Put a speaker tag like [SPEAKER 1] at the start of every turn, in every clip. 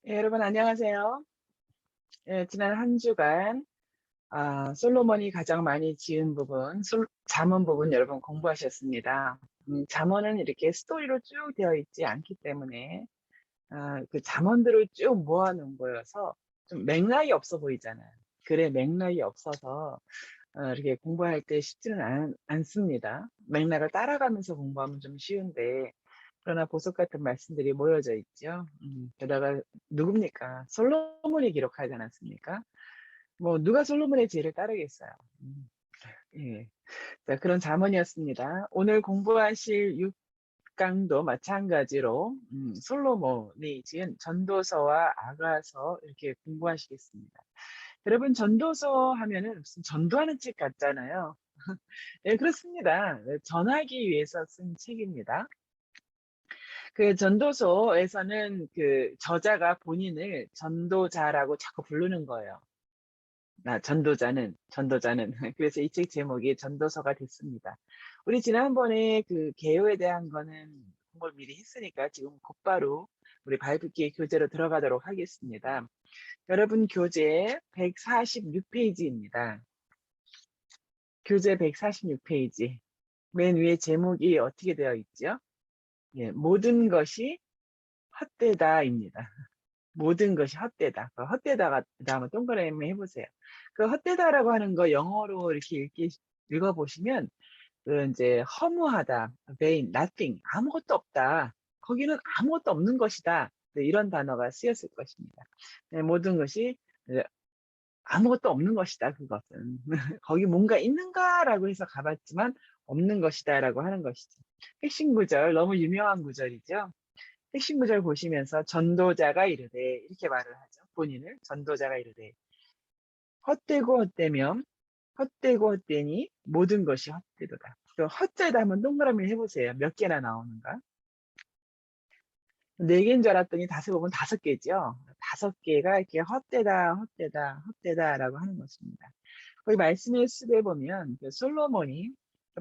[SPEAKER 1] 여러분 안녕하세요. 지난 한 주간 솔로몬이 가장 많이 지은 부분, 잠언 부분 여러분 공부하셨습니다. 잠언은 이렇게 스토리로 쭉 되어 있지 않기 때문에 그 잠언들을 쭉 모아놓은 거여서 좀 맥락이 없어 보이잖아요. 글에 맥락이 없어서 이렇게 공부할 때 쉽지는 않습니다. 맥락을 따라가면서 공부하면 좀 쉬운데 그러나 보석 같은 말씀들이 모여져 있죠. 게다가 누굽니까? 솔로몬이 기록하지 않았습니까? 뭐 누가 솔로몬의 지혜를 따르겠어요. 음, 예. 자, 그런 잠언이었습니다. 오늘 공부하실 6강도 마찬가지로 솔로몬이 지은 전도서와 아가서 이렇게 공부하시겠습니다. 여러분 전도서 하면은 무슨 전도하는 책 같잖아요. 네, 그렇습니다. 네, 전하기 위해서 쓴 책입니다. 그 전도서에서는 그 저자가 본인을 전도자라고 자꾸 부르는 거예요. 전도자는. 그래서 이 책 제목이 전도서가 됐습니다. 우리 지난번에 그 개요에 대한 거는 공부를 미리 했으니까 지금 곧바로 우리 바이블기의 교재로 들어가도록 하겠습니다. 여러분 교재 146페이지입니다. 교재 146페이지. 맨 위에 제목이 어떻게 되어 있죠? 예, 모든 것이 헛되다입니다. 모든 것이 헛되다. 그 헛되다가 다음에 동그라미 해보세요. 그 헛되다라고 하는 거 영어로 이렇게 읽어보시면 그 이제 허무하다, vain, nothing, 아무것도 없다. 거기는 아무것도 없는 것이다. 네, 이런 단어가 쓰였을 것입니다. 네, 모든 것이 아무것도 없는 것이다. 그것은 거기 뭔가 있는가라고 해서 가봤지만 없는 것이다라고 하는 것이죠. 핵심 구절 너무 유명한 구절이죠. 핵심 구절 보시면서 전도자가 이르되 이렇게 말을 하죠. 본인을 전도자가 이르되 헛되고 헛되면 헛되고 헛되니 모든 것이 헛되도다. 그 헛되다 한번 동그라미 해보세요. 몇 개나 나오는가? 네 개인 줄 알았더니 다섯 보면 다섯 개죠. 다섯 개가 이렇게 헛되다, 헛되다, 헛되다라고 하는 것입니다. 거기 말씀의 숲에 보면 그 솔로몬이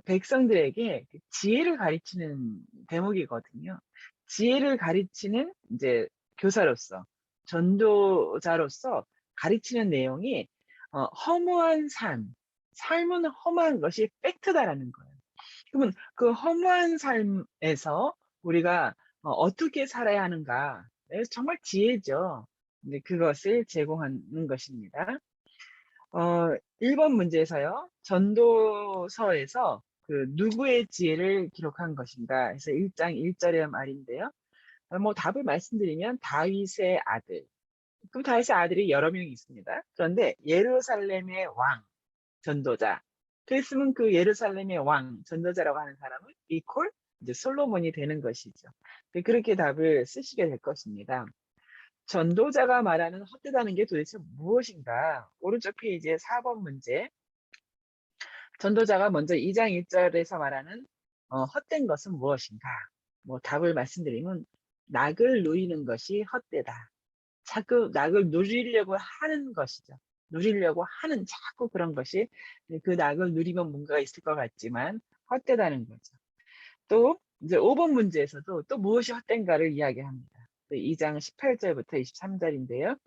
[SPEAKER 1] 백성들에게 그 지혜를 가르치는 대목이거든요. 지혜를 가르치는 이제 교사로서, 전도자로서 가르치는 내용이 허무한 삶은 허무한 것이 팩트다라는 거예요. 그러면 그 허무한 삶에서 우리가 어떻게 살아야 하는가? 네, 정말 지혜죠. 근데 그것을 제공하는 것입니다. 1번 문제에서요. 전도서에서 그 누구의 지혜를 기록한 것인가 해서 1장 1절의 말인데요. 뭐 답을 말씀드리면 다윗의 아들. 그럼 다윗의 아들이 여러 명이 있습니다. 그런데 예루살렘의 왕, 전도자. 그랬으면 그 예루살렘의 왕, 전도자라고 하는 사람은 이퀄 이제 솔로몬이 되는 것이죠. 그렇게 답을 쓰시게 될 것입니다. 전도자가 말하는 헛되다는 게 도대체 무엇인가? 오른쪽 페이지에 4번 문제. 전도자가 먼저 2장 1절에서 말하는 헛된 것은 무엇인가? 뭐 답을 말씀드리면 낙을 누리는 것이 헛되다. 자꾸 낙을 누리려고 하는 것이죠. 누리려고 하는 자꾸 그런 것이 그 낙을 누리면 뭔가가 있을 것 같지만 헛되다는 거죠. 또 이제 5번 문제에서도 또 무엇이 헛된가를 이야기합니다. 2장 18절부터 23절인데요.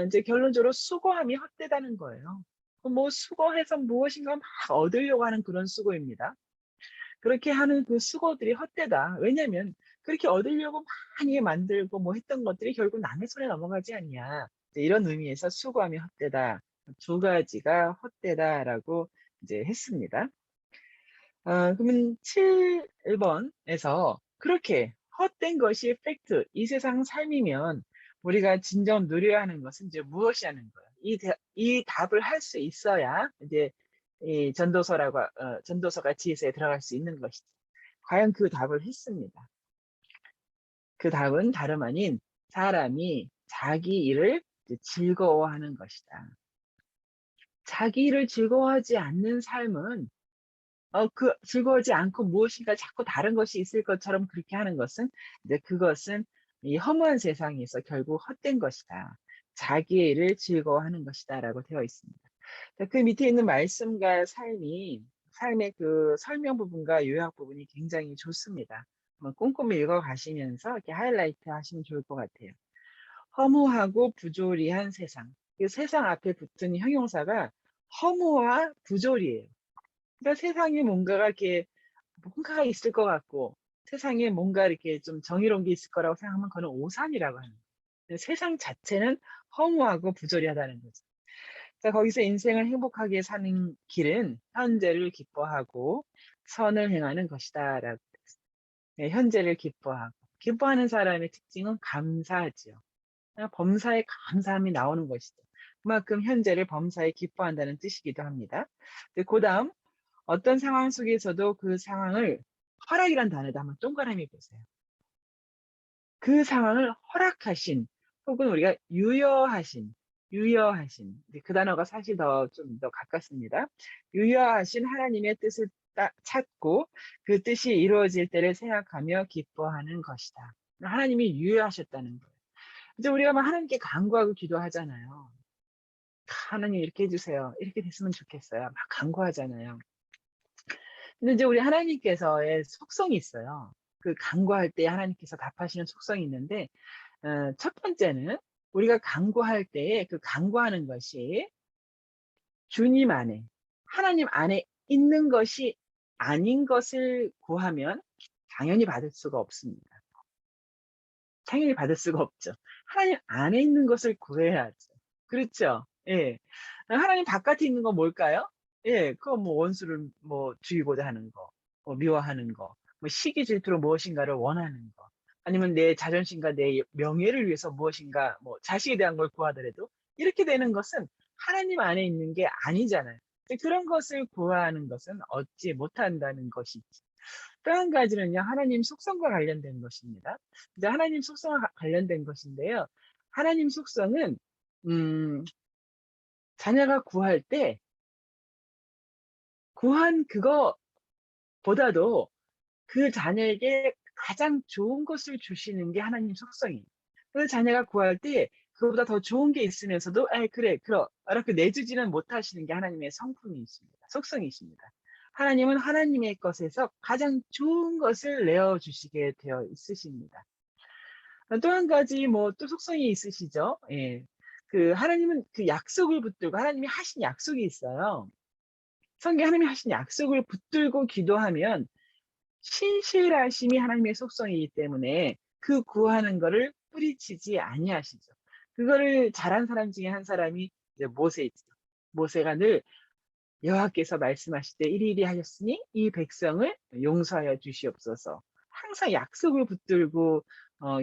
[SPEAKER 1] 이제 결론적으로 수고함이 헛되다는 거예요. 뭐 수고해서 무엇인가 막 얻으려고 하는 그런 수고입니다. 그렇게 하는 그 수고들이 헛되다. 왜냐하면 그렇게 얻으려고 많이 만들고 뭐 했던 것들이 결국 남의 손에 넘어가지 않냐. 이런 의미에서 수고함이 헛되다. 두 가지가 헛되다라고 이제 했습니다. 그러면 7번에서 그렇게 헛된 것이 팩트, 이 세상 삶이면 우리가 진정 누려야 하는 것은 이제 무엇이냐는 거예요. 이 답을 할 수 있어야 이제 이 전도서가 지혜서에 들어갈 수 있는 것이죠. 과연 그 답을 했습니다. 그 답은 다름 아닌 사람이 자기 일을 이제 즐거워하는 것이다. 자기 일을 즐거워하지 않는 삶은 즐거워하지 않고 무엇인가 자꾸 다른 것이 있을 것처럼 그렇게 하는 것은 이제 그것은 이 허무한 세상에서 결국 헛된 것이다. 자기의 일을 즐거워하는 것이다라고 되어 있습니다. 자, 그 밑에 있는 말씀과 삶의 그 설명 부분과 요약 부분이 굉장히 좋습니다. 한번 꼼꼼히 읽어 가시면서 이렇게 하이라이트 하시면 좋을 것 같아요. 허무하고 부조리한 세상. 이 세상 앞에 붙은 형용사가 허무와 부조리예요. 그러니까 세상에 뭔가가 있을 것 같고 세상에 뭔가 이렇게 좀 정의로운 게 있을 거라고 생각하면 그거는 오산이라고 하는 거예요. 세상 자체는 허무하고 부조리하다는 거죠. 자, 거기서 인생을 행복하게 사는 길은 현재를 기뻐하고 선을 행하는 것이다. 라고. 네, 현재를 기뻐하고. 기뻐하는 사람의 특징은 감사하지요. 범사에 감사함이 나오는 것이죠. 그만큼 현재를 범사에 기뻐한다는 뜻이기도 합니다. 그 다음, 어떤 상황 속에서도 그 상황을 허락이란 단어도 한번 동그라미 보세요. 그 상황을 허락하신 혹은 우리가 유여하신 그 단어가 사실 좀 더 가깝습니다. 유여하신 하나님의 뜻을 찾고 그 뜻이 이루어질 때를 생각하며 기뻐하는 것이다. 하나님이 유여하셨다는 거예요. 이제 우리가 막 하나님께 간구하고 기도하잖아요. 하나님 이렇게 해주세요. 이렇게 됐으면 좋겠어요. 막 간구하잖아요. 근데 이제 우리 하나님께서의 속성이 있어요. 그 간구할 때 하나님께서 답하시는 속성이 있는데, 첫 번째는 우리가 간구할 때에 그 간구하는 것이 주님 안에, 하나님 안에 있는 것이 아닌 것을 구하면 당연히 받을 수가 없습니다. 당연히 받을 수가 없죠. 하나님 안에 있는 것을 구해야죠. 그렇죠? 예. 하나님 바깥에 있는 건 뭘까요? 예, 그거 뭐 원수를 뭐 죽이고자 하는 거, 뭐 미워하는 거, 뭐 시기 질투로 무엇인가를 원하는 거, 아니면 내 자존심과 내 명예를 위해서 무엇인가, 뭐 자식에 대한 걸 구하더라도 이렇게 되는 것은 하나님 안에 있는 게 아니잖아요. 그런 것을 구하는 것은 얻지 못한다는 것이지. 또 한 가지는요, 하나님 속성과 관련된 것입니다. 이제 하나님 속성과 관련된 것인데요. 하나님 속성은, 음, 자녀가 구할 때, 구한 그거보다도 그 자녀에게 가장 좋은 것을 주시는 게 하나님 속성이에요. 그래서 자녀가 구할 때, 그거보다 더 좋은 게 있으면서도, 그래, 이렇게 내주지는 못하시는 게 하나님의 성품이 있습니다. 속성이십니다. 하나님은 하나님의 것에서 가장 좋은 것을 내어주시게 되어 있으십니다. 또 한 가지 뭐 또 속성이 있으시죠? 예. 그 하나님은 그 약속을 붙들고 하나님이 하신 약속이 있어요. 성경 하나님이 하신 약속을 붙들고 기도하면 신실하심이 하나님의 속성이기 때문에 그 구하는 거를 뿌리치지 아니하시죠. 그거를 잘한 사람 중에 한 사람이 이제 모세이죠. 모세가 늘 여호와께서 말씀하실 때 이리이리 하셨으니 이 백성을 용서하여 주시옵소서. 항상 약속을 붙들고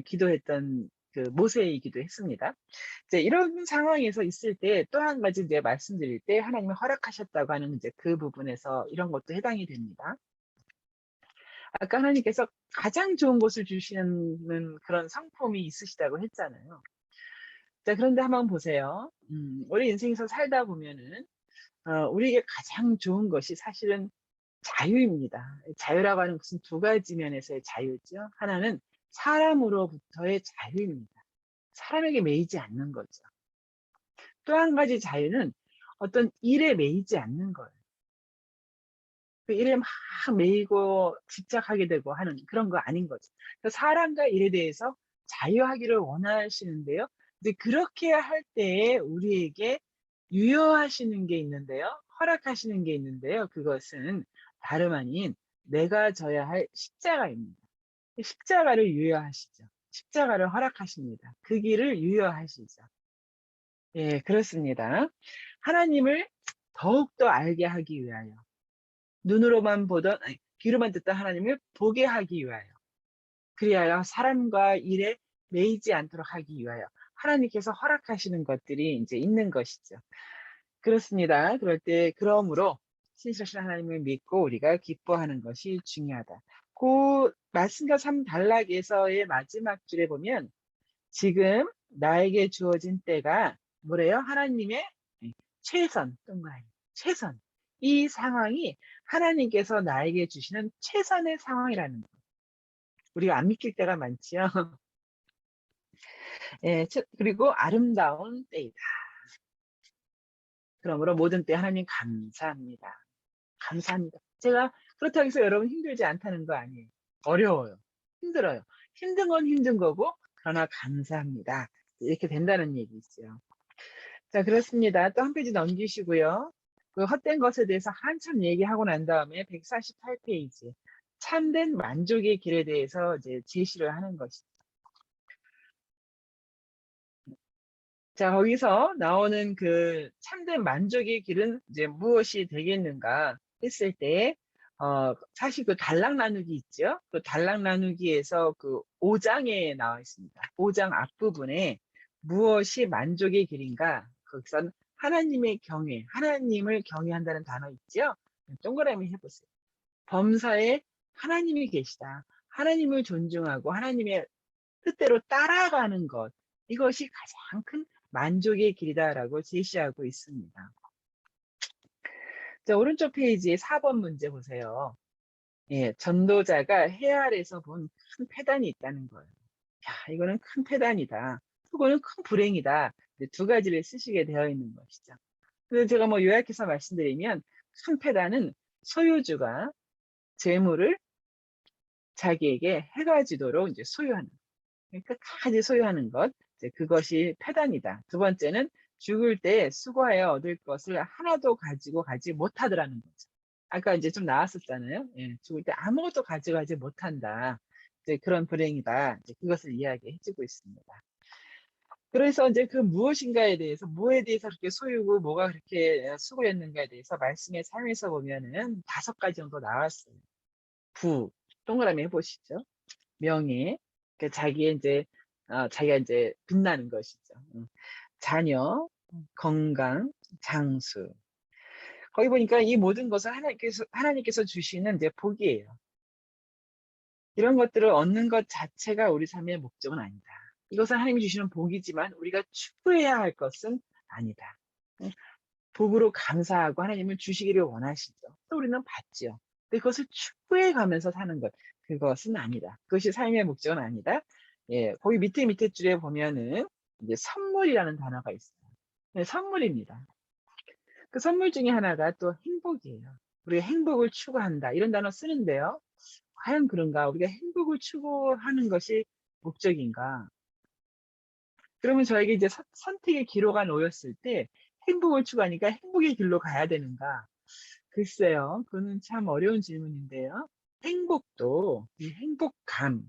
[SPEAKER 1] 기도했던 그 모세이기도 했습니다. 이제 이런 상황에서 있을 때 또 한 가지 이제 말씀드릴 때 하나님이 허락하셨다고 하는 이제 그 부분에서 이런 것도 해당이 됩니다. 아까 하나님께서 가장 좋은 것을 주시는 그런 성품이 있으시다고 했잖아요. 자, 그런데 한번 보세요. 우리 인생에서 살다 보면은 우리에게 가장 좋은 것이 사실은 자유입니다. 자유라고 하는 것은 두 가지 면에서의 자유죠. 하나는 사람으로부터의 자유입니다. 사람에게 매이지 않는 거죠. 또 한 가지 자유는 어떤 일에 매이지 않는 거예요. 그 일에 막 매이고 집착하게 되고 하는 그런 거 아닌 거죠. 사람과 일에 대해서 자유하기를 원하시는데요. 근데 그렇게 할 때에 우리에게 유효하시는 게 있는데요. 허락하시는 게 있는데요. 그것은 다름 아닌 내가 져야 할 십자가입니다. 십자가를 유효하시죠. 십자가를 허락하십니다. 그 길을 유효하시죠. 예, 그렇습니다. 하나님을 더욱더 알게 하기 위하여 눈으로만 보던 귀로만 듣던 하나님을 보게 하기 위하여 그리하여 사람과 일에 매이지 않도록 하기 위하여 하나님께서 허락하시는 것들이 이제 있는 것이죠. 그렇습니다. 그럴 때 그러므로 신실하신 하나님을 믿고 우리가 기뻐하는 것이 중요하다. 그 말씀과 삶 단락에서의 마지막 줄에 보면 지금 나에게 주어진 때가 뭐래요? 하나님의 최선, 동그라미, 최선. 이 상황이 하나님께서 나에게 주시는 최선의 상황이라는 거. 우리가 안 믿길 때가 많지요. 예, 그리고 아름다운 때이다. 그러므로 모든 때 하나님 감사합니다. 감사합니다. 제가 그렇다고 해서 여러분 힘들지 않다는 거 아니에요. 어려워요. 힘들어요. 힘든 건 힘든 거고, 그러나 감사합니다. 이렇게 된다는 얘기죠. 자, 그렇습니다. 또 한 페이지 넘기시고요. 그 헛된 것에 대해서 한참 얘기하고 난 다음에 148페이지. 참된 만족의 길에 대해서 이제 제시를 하는 것이죠. 자, 거기서 나오는 그 참된 만족의 길은 이제 무엇이 되겠는가 했을 때, 사실 그 단락 나누기 있죠? 그 단락 나누기에서 그 5장에 나와 있습니다. 5장 앞부분에 무엇이 만족의 길인가? 거기선 하나님의 경외, 하나님을 경외한다는 단어 있죠? 동그라미 해보세요. 범사에 하나님이 계시다. 하나님을 존중하고 하나님의 뜻대로 따라가는 것. 이것이 가장 큰 만족의 길이다라고 제시하고 있습니다. 자, 오른쪽 페이지에 4번 문제 보세요. 예, 전도자가 해 아래서 본 큰 패단이 있다는 거예요. 야, 이거는 큰 패단이다. 이거는 큰 불행이다. 두 가지를 쓰시게 되어 있는 것이죠. 그래서 제가 뭐 요약해서 말씀드리면 큰 패단은 소유주가 재물을 자기에게 해가지도록 이제 소유하는, 끝까지 소유하는 것, 이제 그것이 패단이다. 두 번째는 죽을 때 수고하여 얻을 것을 하나도 가지고 가지 못하더라는 거죠. 아까 이제 좀 나왔었잖아요. 예, 죽을 때 아무것도 가져가지 못한다. 이제 그런 불행이다. 이제 그것을 이야기해주고 있습니다. 그래서 이제 그 무엇인가에 대해서, 뭐에 대해서 그렇게 소유고, 뭐가 그렇게 수고했는가에 대해서 말씀의 삶에서 보면은 5가지 정도 나왔어요. 부, 동그라미 해보시죠. 명예, 자기의 이제, 자기가 이제 빛나는 것이죠. 자녀, 건강, 장수. 거기 보니까 이 모든 것을 하나님께서 주시는 이제 복이에요. 이런 것들을 얻는 것 자체가 우리 삶의 목적은 아니다. 이것은 하나님이 주시는 복이지만 우리가 추구해야 할 것은 아니다. 복으로 감사하고 하나님을 주시기를 원하시죠. 또 우리는 받지요. 근데 그것을 추구해 가면서 사는 것, 그것은 아니다. 그것이 삶의 목적은 아니다. 예, 거기 밑에 줄에 보면은 이제 선물이라는 단어가 있어요. 네, 선물입니다. 그 선물 중에 하나가 또 행복이에요. 우리가 행복을 추구한다. 이런 단어 쓰는데요. 과연 그런가? 우리가 행복을 추구하는 것이 목적인가? 그러면 저에게 이제 선택의 기로가 놓였을 때 행복을 추구하니까 행복의 길로 가야 되는가? 글쎄요. 그거는 참 어려운 질문인데요. 행복도 이 행복감,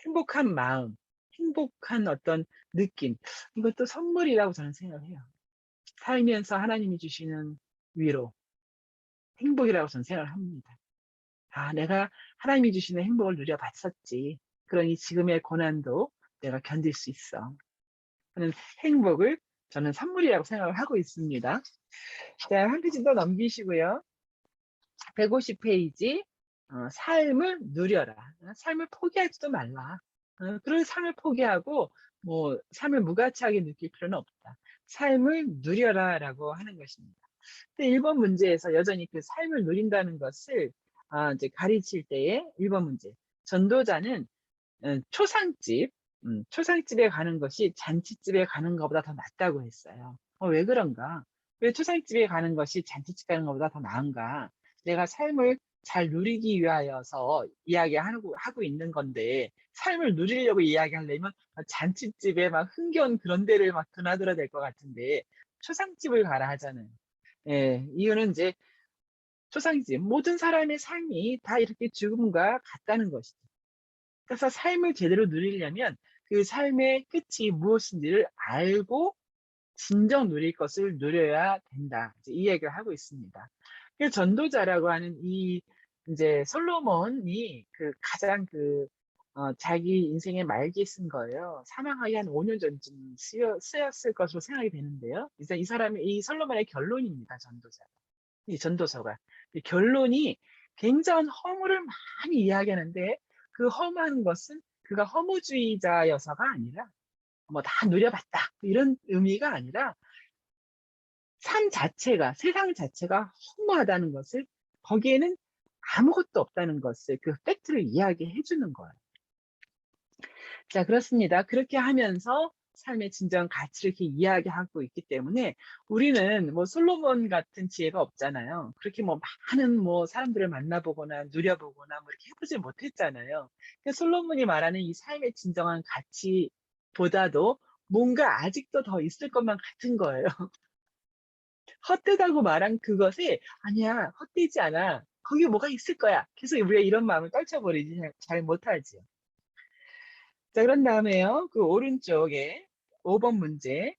[SPEAKER 1] 행복한 마음, 행복한 어떤 느낌, 이것도 선물이라고 저는 생각을 해요. 살면서 하나님이 주시는 위로, 행복이라고 저는 생각을 합니다. 아, 내가 하나님이 주시는 행복을 누려봤었지. 그러니 지금의 고난도 내가 견딜 수 있어. 하는 행복을 저는 선물이라고 생각을 하고 있습니다. 자, 한 페이지 더 넘기시고요. 150페이지, 삶을 누려라. 삶을 포기하지도 말라. 그런 삶을 포기하고, 뭐, 삶을 무가치하게 느낄 필요는 없다. 삶을 누려라라고 하는 것입니다. 근데 1번 문제에서 여전히 그 삶을 누린다는 것을 이제 가르칠 때에 1번 문제. 전도자는 초상집, 초상집에 가는 것이 잔치집에 가는 것보다 더 낫다고 했어요. 왜 그런가? 왜 초상집에 가는 것이 잔치집 가는 것보다 더 나은가? 내가 삶을 잘 누리기 위하여서 하고 있는 건데, 삶을 누리려고 이야기하려면 잔치집에 막 흥겨운 그런 데를 막 드나들어야 될 것 같은데, 초상집을 가라 하잖아요. 예, 이유는 이제 초상집, 모든 사람의 삶이 다 이렇게 죽음과 같다는 것이죠. 그래서 삶을 제대로 누리려면 그 삶의 끝이 무엇인지를 알고 진정 누릴 것을 누려야 된다. 이 얘기를 하고 있습니다. 그 전도자라고 하는 이 이제 솔로몬이 그 가장 자기 인생의 말기에 쓴 거예요. 사망하기 한 5년 전쯤 쓰였을 것으로 생각이 되는데요. 이제 이 솔로몬의 결론입니다. 이 전도서가. 이 결론이 굉장한 허물을 많이 이야기하는데 그 험한 것은 그가 허무주의자여서가 아니라 뭐 다 누려봤다 이런 의미가 아니라 세상 자체가 허무하다는 것을, 거기에는 아무것도 없다는 것을, 그 팩트를 이야기해 주는 거예요. 자, 그렇습니다. 그렇게 하면서 삶의 진정 가치를 이렇게 이야기하고 있기 때문에 우리는 뭐 솔로몬 같은 지혜가 없잖아요. 그렇게 뭐 많은 뭐 사람들을 만나보거나 누려보거나 뭐 이렇게 해보지 못했잖아요. 솔로몬이 말하는 이 삶의 진정한 가치보다도 뭔가 아직도 더 있을 것만 같은 거예요. 헛되다고 말한 그것이 아니야, 헛되지 않아. 거기 뭐가 있을 거야. 계속 우리가 이런 마음을 떨쳐버리지 잘 못하지요. 자, 그런 다음에요. 그 오른쪽에 5번 문제.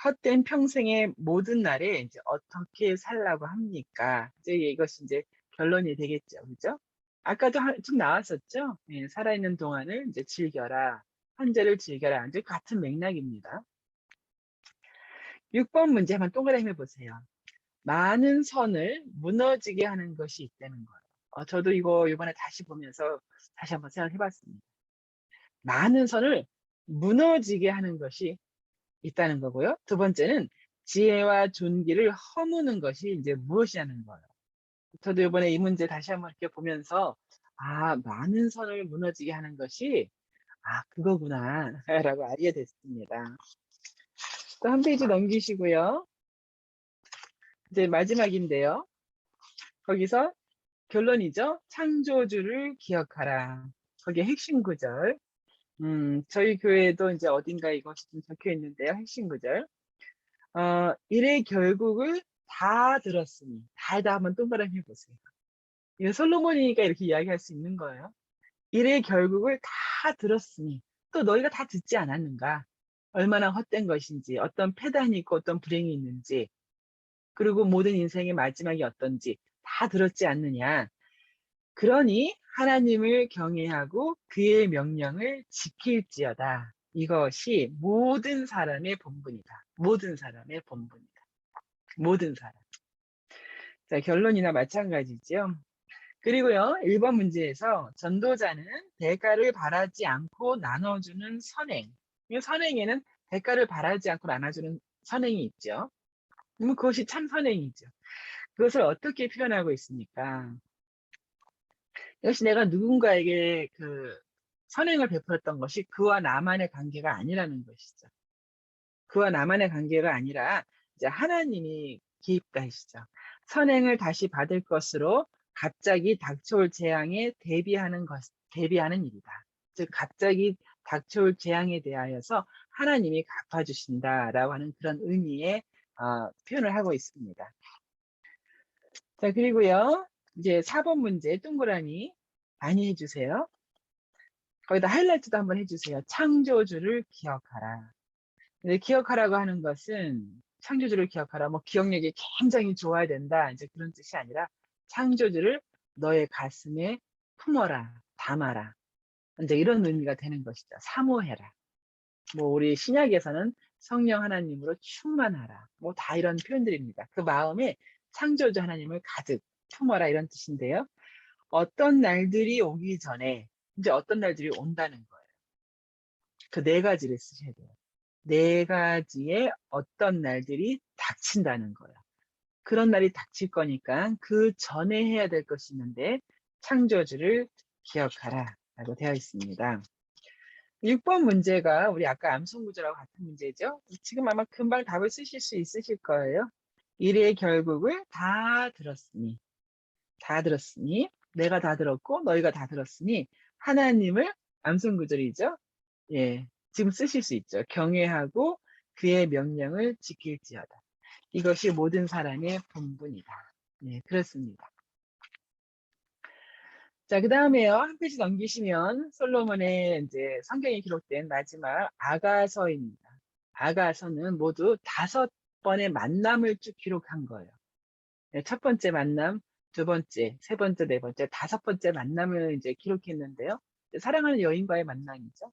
[SPEAKER 1] 헛된 평생의 모든 날에 이제 어떻게 살라고 합니까? 이제 이것이 이제 결론이 되겠죠. 그죠? 아까도 좀 나왔었죠? 예, 살아있는 동안을 이제 즐겨라. 현재를 즐겨라. 이제 같은 맥락입니다. 6번 문제 한번 동그라미 해보세요. 많은 선을 무너지게 하는 것이 있다는 거예요. 저도 이거 이번에 다시 보면서 다시 한번 생각해 봤습니다. 많은 선을 무너지게 하는 것이 있다는 거고요. 두 번째는 지혜와 존귀를 허무는 것이 이제 무엇이냐는 거예요. 저도 이번에 이 문제 다시 한번 이렇게 보면서 많은 선을 무너지게 하는 것이 그거구나 라고 알게 됐습니다. 또 한 페이지 넘기시고요. 이제 마지막인데요. 거기서 결론이죠. 창조주를 기억하라. 거기에 핵심 구절. 저희 교회도 이제 어딘가 이것이 좀 적혀 있는데요. 핵심 구절. 일의 결국을 다 들었으니. 다 한번 동그라미 해보세요. 이거 솔로몬이니까 이렇게 이야기할 수 있는 거예요. 일의 결국을 다 들었으니. 또 너희가 다 듣지 않았는가? 얼마나 헛된 것인지, 어떤 패단이 있고 어떤 불행이 있는지, 그리고 모든 인생의 마지막이 어떤지 다 들었지 않느냐? 그러니 하나님을 경외하고 그의 명령을 지킬지어다. 이것이 모든 사람의 본분이다. 모든 사람의 본분이다. 모든 사람. 자, 결론이나 마찬가지죠. 그리고요, 1번 문제에서 전도자는 대가를 바라지 않고 나눠주는 선행. 이 선행에는 대가를 바라지 않고 나눠주는 선행이 있죠. 그것이 참 선행이죠. 그것을 어떻게 표현하고 있습니까? 역시 내가 누군가에게 그 선행을 베풀었던 것이 그와 나만의 관계가 아니라는 것이죠. 그와 나만의 관계가 아니라 이제 하나님이 개입하시죠. 선행을 다시 받을 것으로 갑자기 닥쳐올 재앙에 대비하는 일이다. 즉 갑자기 닥쳐올 재앙에 대하여서 하나님이 갚아주신다라고 하는 그런 의미의 표현을 하고 있습니다. 자, 그리고요. 이제 4번 문제 동그라미 많이 해주세요. 거기다 하이라이트도 한번 해주세요. 창조주를 기억하라. 근데 기억하라고 하는 것은 창조주를 기억하라. 뭐 기억력이 굉장히 좋아야 된다. 이제 그런 뜻이 아니라 창조주를 너의 가슴에 품어라, 담아라. 이제 이런 의미가 되는 것이죠. 사모해라. 뭐 우리 신약에서는 성령 하나님으로 충만하라. 뭐 다 이런 표현들입니다. 그 마음에 창조주 하나님을 가득 품어라 이런 뜻인데요. 어떤 날들이 오기 전에 이제 어떤 날들이 온다는 거예요. 그 네 가지를 쓰셔야 돼요. 네 가지의 어떤 날들이 닥친다는 거예요. 그런 날이 닥칠 거니까 그 전에 해야 될 것이 있는데 창조주를 기억하라 라고 되어 있습니다. 6번 문제가 우리 아까 암송구조라고 같은 문제죠. 지금 아마 금방 답을 쓰실 수 있으실 거예요. 일의 결국을 다 들었으니 내가 다 들었고 너희가 다 들었으니 하나님을 암송구절이죠. 예, 지금 쓰실 수 있죠. 경외하고 그의 명령을 지킬지어다. 이것이 모든 사람의 본분이다. 네, 그렇습니다. 자, 그 다음에요. 한 페이지 넘기시면 솔로몬의 이제 성경에 기록된 마지막 아가서입니다. 아가서는 모두 5번의 만남을 쭉 기록한 거예요. 네, 첫 번째 만남, 두 번째, 세 번째, 네 번째, 5번째 만남을 이제 기록했는데요. 사랑하는 여인과의 만남이죠.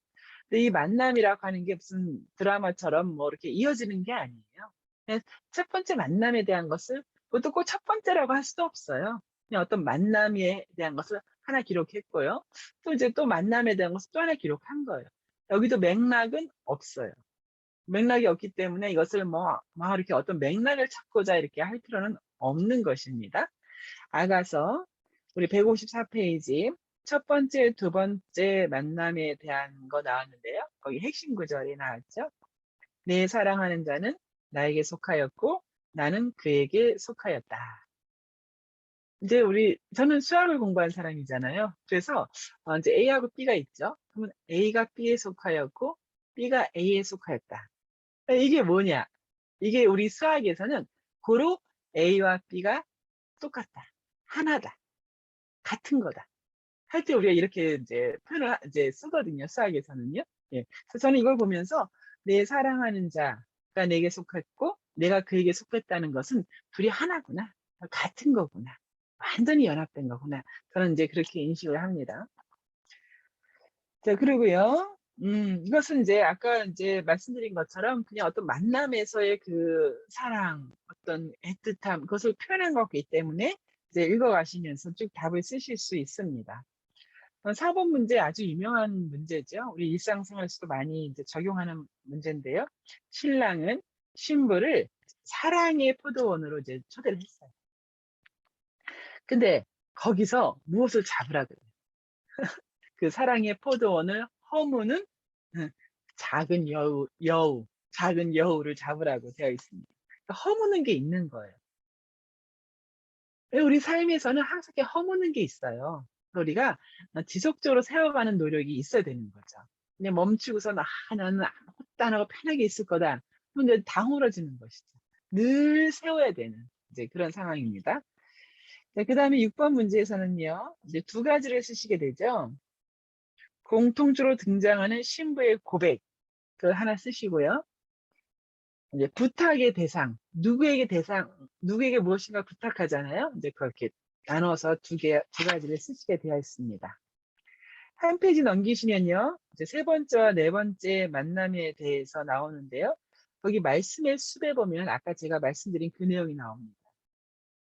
[SPEAKER 1] 근데 이 만남이라고 하는 게 무슨 드라마처럼 뭐 이렇게 이어지는 게 아니에요. 그냥 첫 번째 만남에 대한 것을 그것도 꼭 첫 번째라고 할 수도 없어요. 그냥 어떤 만남에 대한 것을 하나 기록했고요. 또 이제 또 만남에 대한 것을 또 하나 기록한 거예요. 여기도 맥락은 없어요. 맥락이 없기 때문에 이것을 뭐 이렇게 어떤 맥락을 찾고자 이렇게 할 필요는 없는 것입니다. 아가서 우리 154페이지 첫 번째, 두 번째 만남에 대한 거 나왔는데요. 거기 핵심 구절이 나왔죠. 내 사랑하는 자는 나에게 속하였고 나는 그에게 속하였다. 이제 저는 수학을 공부한 사람이잖아요. 그래서 이제 A하고 B가 있죠. 그러면 A가 B에 속하였고 B가 A에 속하였다. 이게 뭐냐? 이게 우리 수학에서는 고로 A와 B가 똑같다. 하나다. 같은 거다. 할 때 우리가 이렇게 이제 표현을 이제 쓰거든요. 수학에서는요. 예. 그래서 저는 이걸 보면서 내 사랑하는 자가 내게 속했고 내가 그에게 속했다는 것은 둘이 하나구나. 같은 거구나. 완전히 연합된 거구나. 저는 이제 그렇게 인식을 합니다. 자, 그리고요. 이것은 이제 아까 이제 말씀드린 것처럼 그냥 어떤 만남에서의 그 사랑, 어떤 애틋함, 그것을 표현한 거기 때문에 이제 읽어가시면서 쭉 답을 쓰실 수 있습니다. 4번 문제 아주 유명한 문제죠. 우리 일상생활에서도 많이 이제 적용하는 문제인데요. 신랑은 신부를 사랑의 포도원으로 이제 초대를 했어요. 근데 거기서 무엇을 잡으라 그래요? 그 사랑의 포도원을 허무는 작은 작은 여우를 잡으라고 되어 있습니다. 그러니까 허무는 게 있는 거예요. 우리 삶에서는 항상 이렇게 허무는 게 있어요. 우리가 지속적으로 세워가는 노력이 있어야 되는 거죠. 그냥 멈추고서 나는 아무것도 안 하고 편하게 있을 거다. 그럼 이제 당홀해지는 것이죠. 늘 세워야 되는 이제 그런 상황입니다. 그 다음에 6번 문제에서는요, 이제 두 가지를 쓰시게 되죠. 공통적으로 등장하는 신부의 고백, 그 하나 쓰시고요. 이제 부탁의 누구에게 무엇인가 부탁하잖아요. 이제 그렇게 나눠서 두 가지를 쓰시게 되어 있습니다. 한 페이지 넘기시면요. 이제 세 번째와 네 번째 만남에 대해서 나오는데요. 거기 말씀의 숲에 보면 아까 제가 말씀드린 그 내용이 나옵니다.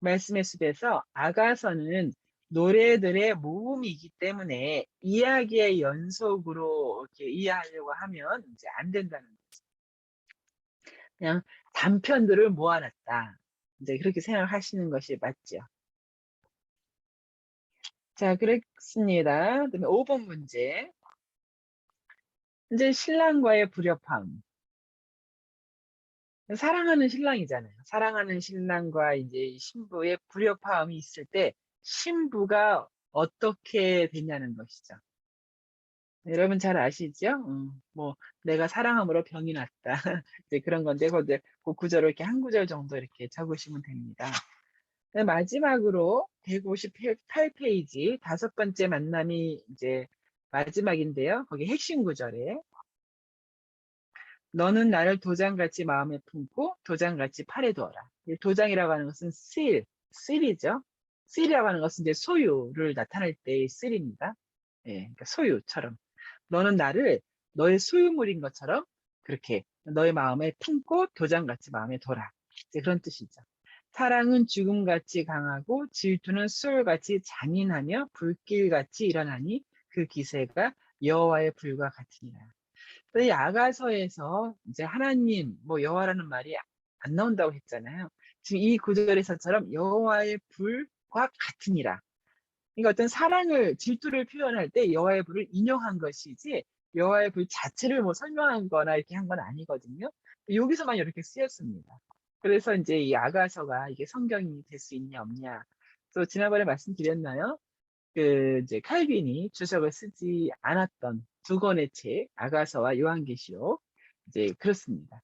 [SPEAKER 1] 말씀의 숲에서 아가서는 노래들의 모음이기 때문에 이야기의 연속으로 이렇게 이해하려고 하면 이제 안 된다는 거죠. 그냥 단편들을 모아놨다. 이제 그렇게 생각하시는 것이 맞죠. 자, 그렇습니다. 그다음에 5번 문제. 이제 신랑과의 불협화음. 사랑하는 신랑이잖아요. 사랑하는 신랑과 이제 신부의 불협화음이 있을 때 신부가 어떻게 되냐는 것이죠. 여러분 잘 아시죠? 뭐 내가 사랑함으로 병이 났다. 이제 그런 건데 그 구절을 이렇게 한 구절 정도 이렇게 적으시면 됩니다. 마지막으로 158페이지 다섯 번째 만남이 이제 마지막인데요. 거기 핵심 구절에 너는 나를 도장같이 마음에 품고 도장같이 팔에 두어라. 도장이라고 하는 것은 실이죠. 실이라고 하는 것은 이제 소유를 나타낼 때의 실입니다. 예, 그러니까 소유처럼. 너는 나를 너의 소유물인 것처럼 그렇게 너의 마음에 품고 도장같이 마음에 둬라. 이제 그런 뜻이죠. 사랑은 죽음같이 강하고 질투는 수월같이 잔인하며 불길같이 일어나니 그 기세가 여호와의 불과 같으니라. 이 아가서에서 이제 하나님, 뭐 여호와라는 말이 안 나온다고 했잖아요. 지금 이 구절에서처럼 여호와의 불과 같으니라. 그러니까 어떤 사랑을 질투를 표현할 때 여호와의 불을 인용한 것이지 여호와의 불 자체를 뭐 설명한 거나 이렇게 한 건 아니거든요. 여기서만 이렇게 쓰였습니다. 그래서 이제 이 아가서가 이게 성경이 될 수 있냐 없냐. 또 지난번에 말씀드렸나요? 그 이제 칼빈이 주석을 쓰지 않았던 두 권의 책 아가서와 요한계시록 이제 그렇습니다.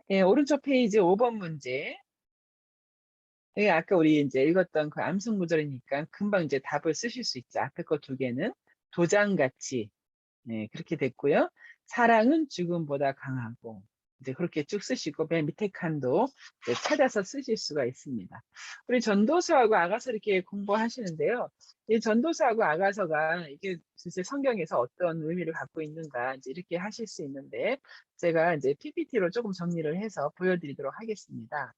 [SPEAKER 1] 예, 오른쪽 페이지 5번 문제. 예, 아까 우리 이제 읽었던 그 암송 구절이니까 금방 이제 답을 쓰실 수 있죠. 앞에 거 두 개는 도장같이 네, 그렇게 됐고요. 사랑은 죽음보다 강하고 이제 그렇게 쭉 쓰시고 맨 밑에 칸도 찾아서 쓰실 수가 있습니다. 우리 전도서하고 아가서 이렇게 공부하시는데요. 이 전도서하고 아가서가 이게 진짜 성경에서 어떤 의미를 갖고 있는가 이제 이렇게 하실 수 있는데 제가 이제 PPT로 조금 정리를 해서 보여드리도록 하겠습니다.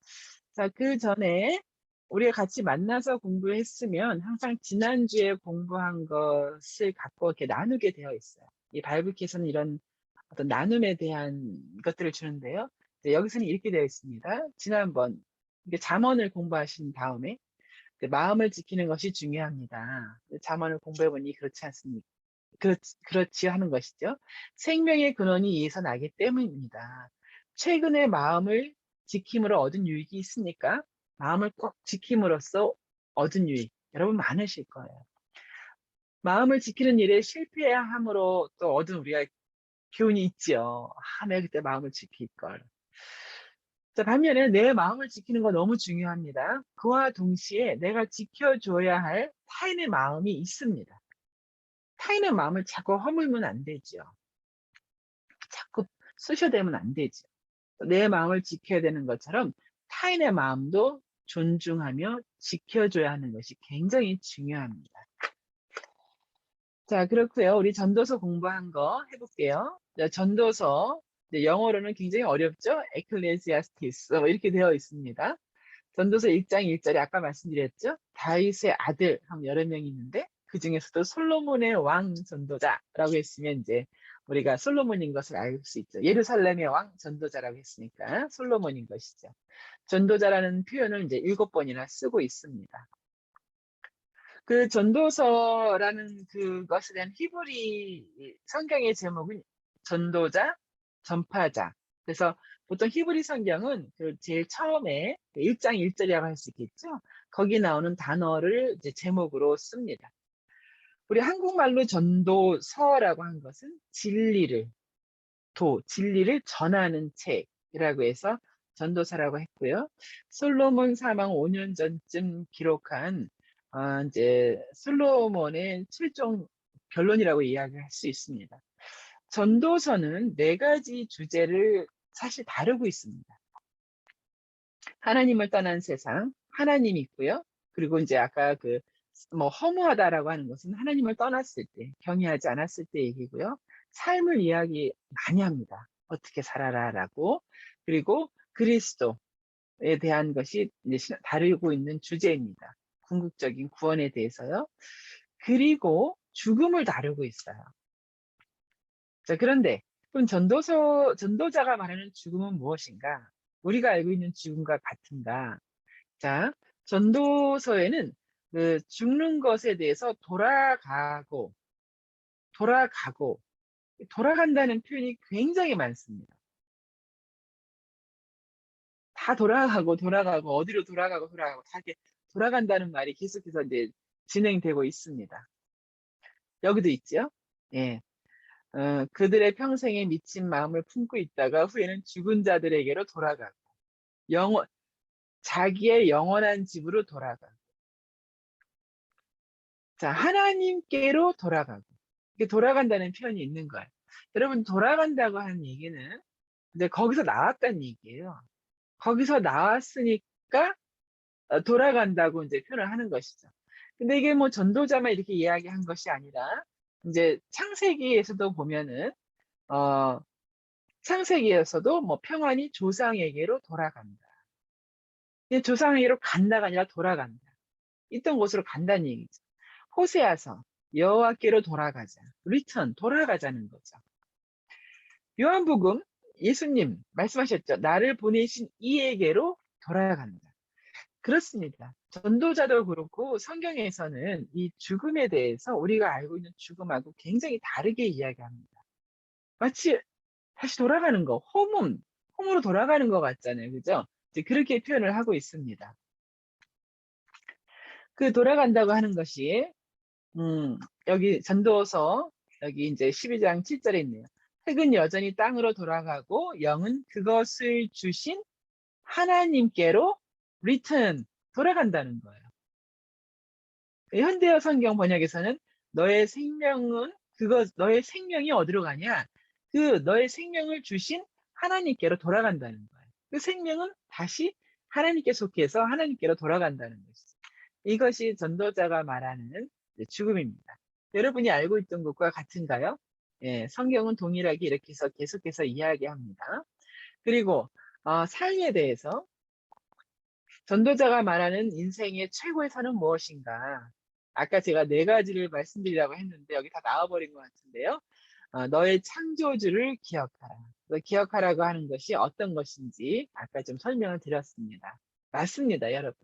[SPEAKER 1] 자, 그 전에 우리가 같이 만나서 공부했으면 항상 지난주에 공부한 것을 갖고 이렇게 나누게 되어 있어요. 이 바이블키에서는 이런 어떤 나눔에 대한 것들을 주는데요. 여기서는 이렇게 되어 있습니다. 지난번 이게 잠언을 공부하신 다음에 마음을 지키는 것이 중요합니다. 잠언을 공부해보니 그렇지 않습니까? 그렇지 하는 것이죠. 생명의 근원이 이에서 나기 때문입니다. 최근에 마음을 지킴으로 얻은 유익이 있습니까? 마음을 꼭 지킴으로써 얻은 유익, 여러분 많으실 거예요. 마음을 지키는 일에 실패함으로 또 얻은 우리가 교훈이 있지요. 내가 그때 마음을 지킬 걸. 자, 반면에 내 마음을 지키는 거 너무 중요합니다. 그와 동시에 내가 지켜줘야 할 타인의 마음이 있습니다. 타인의 마음을 자꾸 허물면 안 되죠. 자꾸 쑤셔대면 안 되죠. 내 마음을 지켜야 되는 것처럼 타인의 마음도 존중하며 지켜줘야 하는 것이 굉장히 중요합니다. 자, 그렇고요. 우리 전도서 공부한 거 해볼게요. 자, 전도서 영어로는 굉장히 어렵죠? 에클레시아스티스 이렇게 되어 있습니다. 전도서 1장 1절에 아까 말씀드렸죠? 다윗의 아들 한 여러 명이 있는데 그 중에서도 솔로몬의 왕 전도자라고 했으면 이제 우리가 솔로몬인 것을 알 수 있죠. 예루살렘의 왕 전도자라고 했으니까 솔로몬인 것이죠. 전도자라는 표현을 이제 7번이나 쓰고 있습니다. 그 전도서라는 그것에 대한 히브리 성경의 제목은 전도자, 전파자. 그래서 보통 히브리 성경은 그 제일 처음에 1장 1절이라고 할 수 있겠죠. 거기 나오는 단어를 이제 제목으로 씁니다. 우리 한국말로 전도서라고 한 것은 진리를 전하는 책이라고 해서 전도서라고 했고요. 솔로몬 사망 5년 전쯤 기록한 이제 솔로몬의 최종 결론이라고 이야기할 수 있습니다. 전도서는 4가지 주제를 사실 다루고 있습니다. 하나님을 떠난 세상, 하나님이 있고요. 그리고 이제 아까 허무하다라고 하는 것은 하나님을 떠났을 때, 경외하지 않았을 때 얘기고요. 삶을 이야기 많이 합니다. 어떻게 살아라라고. 그리고 그리스도에 대한 것이 이제 다루고 있는 주제입니다. 궁극적인 구원에 대해서요. 그리고 죽음을 다루고 있어요. 자, 그런데 그럼 전도자가 말하는 죽음은 무엇인가? 우리가 알고 있는 죽음과 같은가? 자, 전도서에는 그 죽는 것에 대해서 돌아간다는 표현이 굉장히 많습니다. 다 돌아가고, 어디로 돌아가고, 다 이렇게 돌아간다는 말이 계속해서 이제 진행되고 있습니다. 여기도 있죠? 예. 그들의 평생에 미친 마음을 품고 있다가 후에는 죽은 자들에게로 돌아가고, 자기의 영원한 집으로 돌아가고, 자, 하나님께로 돌아가고, 이게 돌아간다는 표현이 있는 거예요. 여러분, 돌아간다고 하는 얘기는 이제 거기서 나왔다는 얘기예요. 거기서 나왔으니까 돌아간다고 이제 표현을 하는 것이죠. 근데 이게 뭐 전도자만 이렇게 이야기한 것이 아니라 이제 창세기에서도 보면은 창세기에서도 뭐 평안히 조상에게로 돌아간다. 조상에게로 간다가 아니라 돌아간다. 있던 곳으로 간다는 얘기죠. 호세아서 여호와께로 돌아가자. 리턴 돌아가자는 거죠. 요한복음 예수님 말씀하셨죠. 나를 보내신 이에게로 돌아간다. 그렇습니다. 전도자도 그렇고 성경에서는 이 죽음에 대해서 우리가 알고 있는 죽음하고 굉장히 다르게 이야기합니다. 마치 다시 돌아가는 거, 홈으로 돌아가는 것 같잖아요. 그죠? 이제 그렇게 표현을 하고 있습니다. 그 돌아간다고 하는 것이 여기 전도서 여기 이제 12장 7절에 있네요. 흙은 여전히 땅으로 돌아가고 영은 그것을 주신 하나님께로 return 돌아간다는 거예요. 현대어 성경 번역에서는 너의 생명이 어디로 가냐? 그 너의 생명을 주신 하나님께로 돌아간다는 거예요. 그 생명은 다시 하나님께 속해서 하나님께로 돌아간다는 것이죠. 이것이 전도자가 말하는 죽음입니다. 여러분이 알고 있던 것과 같은가요? 예, 성경은 동일하게 이렇게 해서 계속해서 이야기합니다. 그리고 삶에 대해서 전도자가 말하는 인생의 최고의 산은 무엇인가? 아까 제가 4가지를 말씀드리라고 했는데 여기 다 나와버린 것 같은데요. 너의 창조주를 기억하라. 기억하라고 하는 것이 어떤 것인지 아까 좀 설명을 드렸습니다. 맞습니다, 여러분.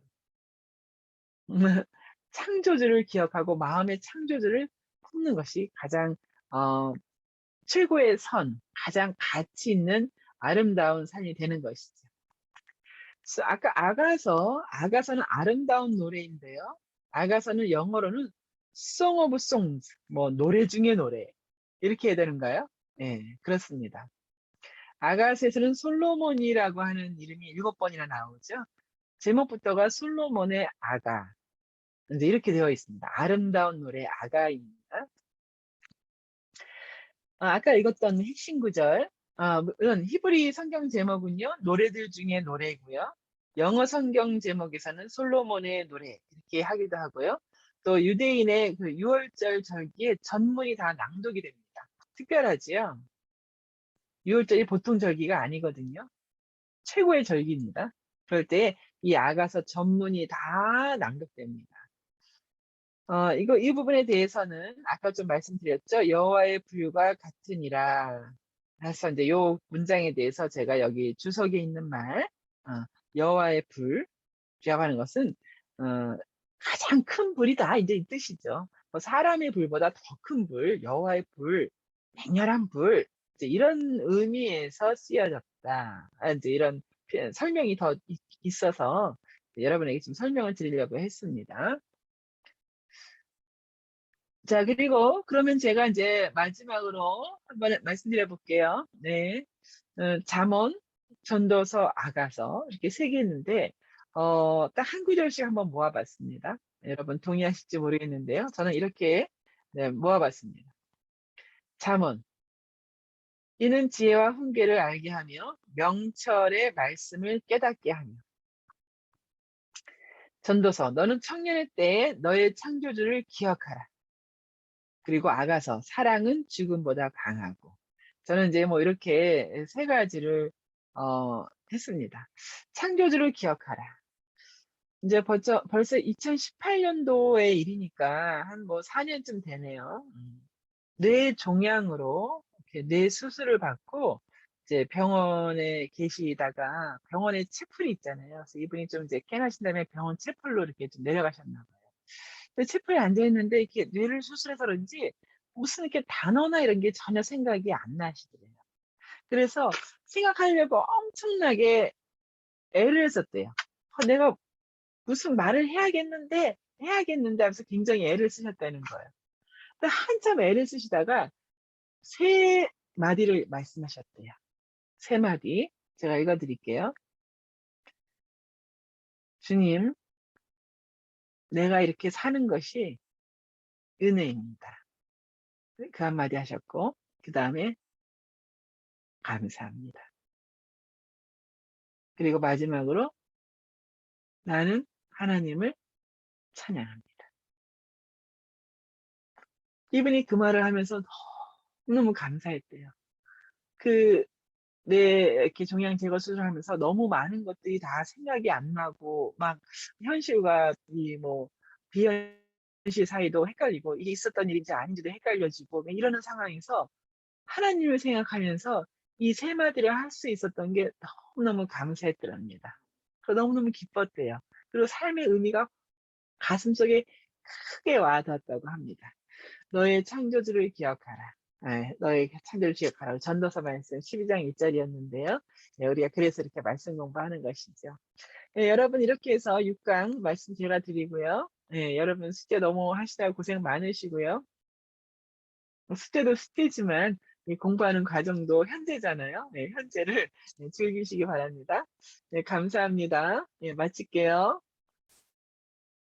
[SPEAKER 1] 창조주를 기억하고 마음의 창조주를 품는 것이 가장 최고의 가장 가치 있는 아름다운 삶이 되는 것이죠. 아까 아가서는 아름다운 노래인데요. 아가서는 영어로는 Song of Songs, 뭐 노래 중에 노래 이렇게 해야 되는가요? 그렇습니다. 아가셋에는 솔로몬이라고 하는 이름이 7번이나 나오죠. 제목부터가 솔로몬의 아가. 이제 이렇게 되어 있습니다. 아름다운 노래 아가입니다. 아까 읽었던 핵심 구절, 물론 히브리 성경 제목은요, 노래들 중에 노래고요. 영어 성경 제목에서는 솔로몬의 노래 이렇게 하기도 하고요. 또 유대인의 그 6월절 절기에 전문이 다 낭독이 됩니다. 특별하지요. 6월절이 보통 절기가 아니거든요. 최고의 절기입니다. 그럴 때 이 아가서 전문이 다 낭독됩니다. 이 부분에 대해서는 아까 좀 말씀드렸죠. 여호와의 부유가 같으니라. 그래서 이제 요 문장에 대해서 제가 여기 주석에 있는 말, 여호와의 불이라고 하는 것은, 가장 큰 불이다. 이제 이 뜻이죠. 뭐 사람의 불보다 더 큰 불, 여호와의 불, 맹렬한 불, 이제 이런 의미에서 쓰여졌다. 이제 이런 설명이 더 있어서 여러분에게 지금 설명을 드리려고 했습니다. 자, 그리고 그러면 제가 이제 마지막으로 한번 말씀드려 볼게요. 네. 잠언, 전도서, 아가서 이렇게 세 개 있는데 딱 한 구절씩 한번 모아봤습니다. 여러분 동의하실지 모르겠는데요. 저는 이렇게 모아봤습니다. 잠언, 이는 지혜와 훈계를 알게 하며 명철의 말씀을 깨닫게 하며. 전도서, 너는 청년의 때에 너의 창조주를 기억하라. 그리고 아가서, 사랑은 죽음보다 강하고. 저는 이제 뭐 이렇게 세 가지를 했습니다. 창조주를 기억하라. 이제 벌써 2018년도의 일이니까 한 뭐 4년쯤 되네요. 뇌 종양으로 이렇게 뇌 수술을 받고 이제 병원에 계시다가 병원에 채플이 있잖아요. 그래서 이분이 좀 이제 깨나신 다음에 병원 채플로 이렇게 좀 내려가셨나 봐요. 근데 채플에 앉아 있는데 이렇게 뇌를 수술해서 그런지 무슨 이렇게 단어나 이런 게 전혀 생각이 안 나시더래요. 그래서 생각하려고 엄청나게 애를 썼대요. 내가 무슨 말을 해야겠는데 하면서 굉장히 애를 쓰셨다는 거예요. 근데 한참 애를 쓰시다가 세 마디를 말씀하셨대요. 세 마디. 제가 읽어드릴게요. 주님, 내가 이렇게 사는 것이 은혜입니다. 그 한마디 하셨고, 그 다음에 감사합니다. 그리고 마지막으로 나는 하나님을 찬양합니다. 이분이 그 말을 하면서 너무너무 감사했대요. 그, 이렇게 종양 제거 수술을 하면서 너무 많은 것들이 다 생각이 안 나고, 막, 현실과 비현실 사이도 헷갈리고, 이게 있었던 일인지 아닌지도 헷갈려지고, 이러는 상황에서 하나님을 생각하면서 이 세 마디를 할 수 있었던 게 너무너무 감사했더랍니다. 너무너무 기뻤대요. 그리고 삶의 의미가 가슴속에 크게 와닿았다고 합니다. 너의 창조주를 기억하라. 너의 창조를 기억하라. 전도서 말씀 12장 1절이었는데요. 우리가 그래서 이렇게 말씀 공부하는 것이죠. 여러분 이렇게 해서 6강 말씀 제가 드리고요. 여러분 숙제 너무 하시다가 고생 많으시고요. 숙제도 숙제지만 공부하는 과정도 현재잖아요. 현재를 즐기시기 바랍니다. 감사합니다. 마칠게요.